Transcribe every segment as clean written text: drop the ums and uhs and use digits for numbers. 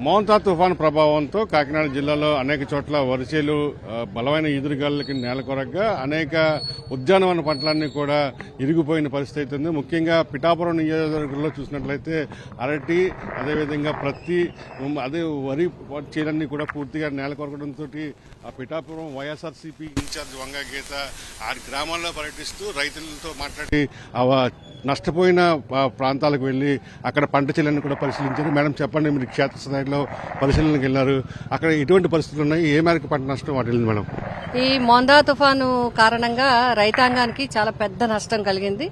మోంతా తుఫాను ప్రభావంతో కాకినాడ జిల్లాలో అనేక చోట్ల వరిసేలు బలమైన ఈదురుగాలులకి నేలకొరగ్గా అనేక ఉద్యానవన పంటలన్నీ కూడా ఇరిగిపోయిన పరిస్థితి ఉంది. ముఖ్యంగా పిఠాపురం నియోజకవర్గంలో చూసినట్లయితే అరటి, అదేవిధంగా అదే వరి చేలన్నీ కూడా పూర్తిగా నేలకొరగడంతో ఆ పిఠాపురం వైఎస్ఆర్సీపీ ఇన్ఛార్జ్ వంగ గీత ఆ గ్రామాల్లో పర్యటిస్తూ రైతులతో మాట్లాడి నష్టపోయిన ప్రాంతాలకు వెళ్లి అక్కడ పంట చేలన్నీ కూడా పరిశీలించారు. మేడం చెప్పండి, మీరు క్షేత్రస్థాయిలో పరిశీలనకు వెళ్లారు, అక్కడ ఎటువంటి పరిస్థితులు ఉన్నాయి, ఏ మేరకు పంట నష్టం వాటిల్లింది మేడం? ఈ మోందా తుఫాను కారణంగా రైతాంగానికి చాలా పెద్ద నష్టం కలిగింది.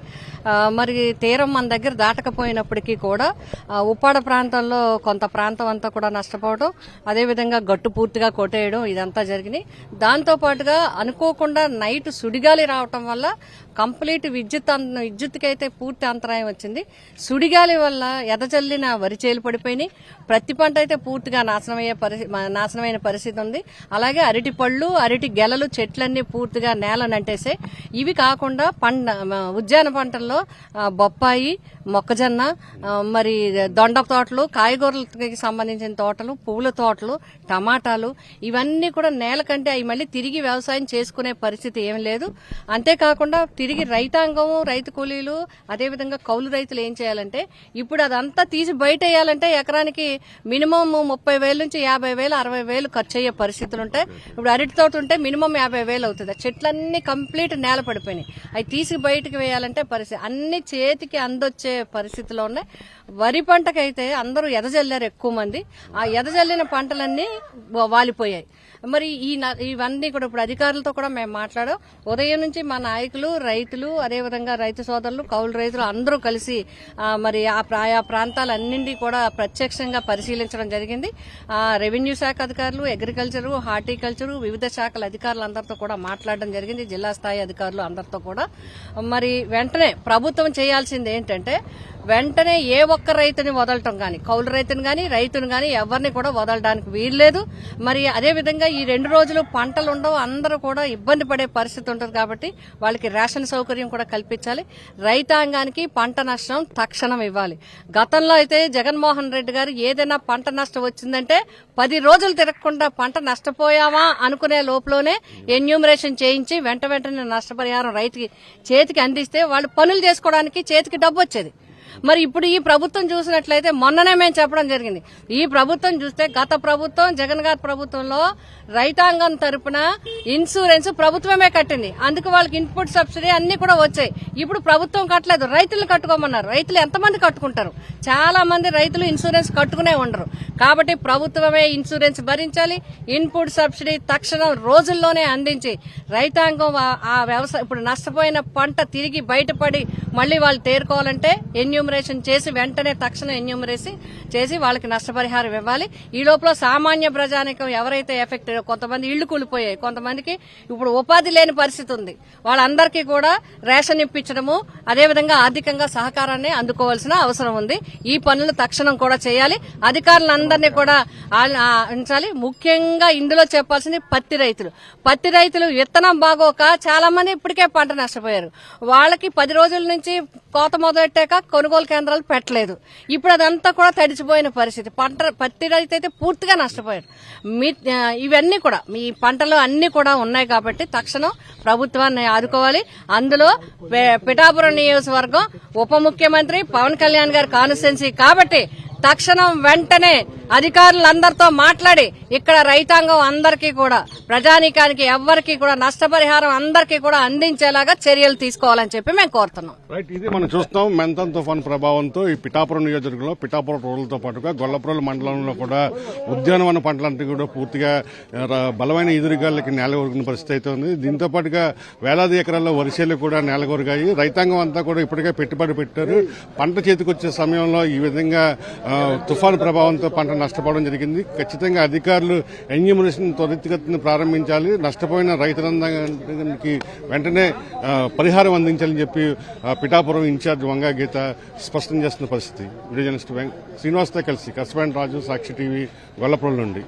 మరి తీరం మన దగ్గర దాటకపోయినప్పటికీ కూడా ఉప్పాడ ప్రాంతంలో కొంత ప్రాంతం అంతా కూడా నష్టపోవడం, అదేవిధంగా గట్టు పూర్తిగా కొట్టేయడం ఇదంతా జరిగినాయి. దాంతో పాటుగా అనుకోకుండా నైట్ సుడిగాలి రావటం వల్ల కంప్లీట్ విద్యుత్కి అయితే పూర్తి అంతరాయం వచ్చింది. సుడిగాలి వల్ల ఎదజల్లిన వరి చేలు పడిపోయినాయి. ప్రతి పంట అయితే పూర్తిగా నాశనమైన పరిస్థితి ఉంది. అలాగే అరటి పళ్ళు, అరటి గెలలు, చెట్లన్నీ పూర్తిగా నేల నంటేసాయి. ఇవి కాకుండా ఉద్యాన పంటల్లో బొప్పాయి, మొక్కజొన్న, మరి దొండ తోటలు, కాయగూరలకి సంబంధించిన తోటలు, పువ్వుల తోటలు, టమాటాలు ఇవన్నీ కూడా నేల కంటే అవి మళ్ళీ తిరిగి వ్యవసాయం చేసుకునే పరిస్థితి ఏం లేదు. అంతేకాకుండా తిరిగి రైతాంగం, రైతు కూలీలు, అదేవిధంగా కౌలు రైతులు ఏం చేయాలంటే ఇప్పుడు అదంతా తీసి బయట వేయాలంటే ఎకరానికి మినిమం 30,000 నుంచి 50,000, 60,000 ఖర్చు అయ్యే పరిస్థితులు ఉంటాయి. ఇప్పుడు అరటి తోట ఉంటే మినిమం 50,000 అవుతుంది. చెట్లన్నీ కంప్లీట్ నేల పడిపోయినాయి. అవి తీసి బయటకు వేయాలంటే పరిస్థితి అన్ని చేతికి అందొచ్చే పరిస్థితిలో ఉన్నాయి. వరి పంటకైతే అందరూ ఎదజల్లారు ఎక్కువ మంది. ఆ ఎదజల్లిన పంటలన్నీ వాలిపోయాయి. మరి ఇవన్నీ కూడా ఇప్పుడు అధికారులతో కూడా మేము మాట్లాడాం. ఉదయం నుంచి మా నాయకులు, రైతులు, అదేవిధంగా రైతు సోదరులు, కౌలు రైతులు అందరూ కలిసి మరి ఆయా ప్రాంతాలన్నింటినీ కూడా ప్రత్యక్షంగా పరిశీలించడం జరిగింది. రెవెన్యూ శాఖ అధికారులు, అగ్రికల్చరు, హార్టికల్చరు, వివిధ శాఖల అధికారులందరితో కూడా మాట్లాడడం జరిగింది. జిల్లా స్థాయి అధికారులు అందరితో కూడా. మరి వెంటనే ప్రభుత్వం చేయాల్సింది ఏంటంటే వెంటనే ఏ ఒక్క రైతుని వదలటం గాని, కౌలు రైతుని గాని, రైతుని గాని ఎవరిని కూడా వదలడానికి వీల్లేదు. మరి అదేవిధంగా ఈ 2 రోజులు పంటలు ఉండవు, అందరూ కూడా ఇబ్బంది పడే పరిస్థితి ఉంటుంది. కాబట్టి వాళ్ళకి రేషన్ సౌకర్యం కూడా కల్పించాలి. రైతాంగానికి పంట నష్టం తక్షణం ఇవ్వాలి. గతంలో అయితే జగన్మోహన్ రెడ్డి గారు ఏదైనా పంట నష్టం వచ్చిందంటే 10 రోజులు తిరగకుండా పంట నష్టపోయామా అనుకునే లోపలనే ఎన్యూమరేషన్ చేయించి వెంటనే నష్టపరిహారం రైతుకి చేతికి అందిస్తే వాళ్ళు పనులు చేసుకోవడానికి చేతికి డబ్బు వచ్చేది. మరి ఇప్పుడు ఈ ప్రభుత్వం చూసినట్లయితే మొన్ననే మేము చెప్పడం జరిగింది. ఈ ప్రభుత్వం చూస్తే గత ప్రభుత్వం, జగన్ గారి ప్రభుత్వంలో రైతాంగం తరపున ఇన్సూరెన్స్ ప్రభుత్వమే కట్టింది. అందుకు వాళ్ళకి ఇన్పుట్ సబ్సిడీ అన్ని కూడా వచ్చాయి. ఇప్పుడు ప్రభుత్వం కట్టలేదు, రైతులు కట్టుకోమన్నారు. రైతులు ఎంతమంది కట్టుకుంటారు? చాలా మంది రైతులు ఇన్సూరెన్స్ కట్టుకునే ఉండరు. కాబట్టి ప్రభుత్వమే ఇన్సూరెన్స్ భరించాలి. ఇన్పుట్ సబ్సిడీ తక్షణం రోజుల్లోనే అందించి రైతాంగం ఆ వ్యవసాయం ఇప్పుడు నష్టపోయిన పంట తిరిగి బయటపడి మళ్లీ వాళ్ళు తేరుకోవాలంటే ఎన్యూమరేషన్ చేసి వెంటనే తక్షణం ఎన్యూమరేషన్ చేసి వాళ్ళకి నష్టపరిహారం ఇవ్వాలి. ఈ లోపల సామాన్య ప్రజానికం ఎవరైతే ఎఫెక్ట్, కొంతమంది ఇళ్లు కూలిపోయాయి, కొంతమందికి ఇప్పుడు ఉపాధి లేని పరిస్థితి ఉంది. వాళ్ళందరికీ కూడా రేషన్ ఇప్పించడము, అదేవిధంగా ఆర్థికంగా సహకారాన్ని అందుకోవాల్సిన అవసరం ఉంది. ఈ పనులు తక్షణం కూడా చేయాలి. అధికారులందరినీ కూడా ఉంచాలి. ముఖ్యంగా ఇందులో చెప్పాల్సింది పత్తి రైతులు విత్తనం బాగోక చాలా మంది ఇప్పటికే పంట నష్టపోయారు. వాళ్ళకి 10 రోజుల నుంచి కోత మొదలెట్టాక కొనుగోలు కేంద్రాలు పెట్టలేదు. ఇప్పుడు అదంతా కూడా తడిచిపోయిన పరిస్థితి. పత్తి రైతు అయితే పూర్తిగా నష్టపోయారు. ఇవన్నీ కూడా మీ పంటలు అన్ని కూడా ఉన్నాయి. కాబట్టి తక్షణం ప్రభుత్వాన్ని ఆదుకోవాలి. అందులో పిఠాపురం నియోజకవర్గం ఉప ముఖ్యమంత్రి పవన్ కళ్యాణ్ గారి కాన్స్టిట్యున్సీ కాబట్టి తక్షణం వెంటనే అధికారులందరితో మాట్లాడి ఇక్కడ రైతాంగం అందరికీ కూడా, ప్రజానీకానికి ఎవ్వరికీ కూడా నష్టపరిహారం అందరికీ కూడా అందించేలాగా చర్యలు తీసుకోవాలని చెప్పి మేము కోరుతున్నాం. రైట్, ఇది మనం చూస్తాం. మెంతం తుఫాను ప్రభావంతో ఈ పిఠాపురం నియోజకవర్గంలో పిఠాపురం రోడ్లతో పాటుగా గొల్లప్రోలు మండలంలో కూడా ఉద్యానవన పంటలంటే కూడా పూర్తిగా బలమైన ఎదురుగాళ్ళకి నేలకొరిగిన పరిస్థితి అయితే ఉంది. దీంతో పాటుగా వేలాది ఎకరాల్లో వరిసేలు కూడా నేలకొరిగాయి. రైతాంగం అంతా కూడా ఇప్పటికే పెట్టుబడి పెట్టారు. పంట చేతికొచ్చే సమయంలో ఈ విధంగా తుఫాను ప్రభావంతో పంట నష్టపోవడం జరిగింది. ఖచ్చితంగా అధికారులు ఎన్యూమరేషన్ త్వరితగతిన ప్రారంభించాలి. నష్టపోయిన రైతులందరికీ వెంటనే పరిహారం అందించాలని చెప్పి పిఠాపురం ఇన్ఛార్జ్ వంగా గీత స్పష్టం చేస్తున్న పరిస్థితి. వీడియో జర్నలిస్ట్ శ్రీనివాస్తో కలిసి కస్బాండ్ రాజు, సాక్షి టీవీ, గొల్లప్రోలు నుండి.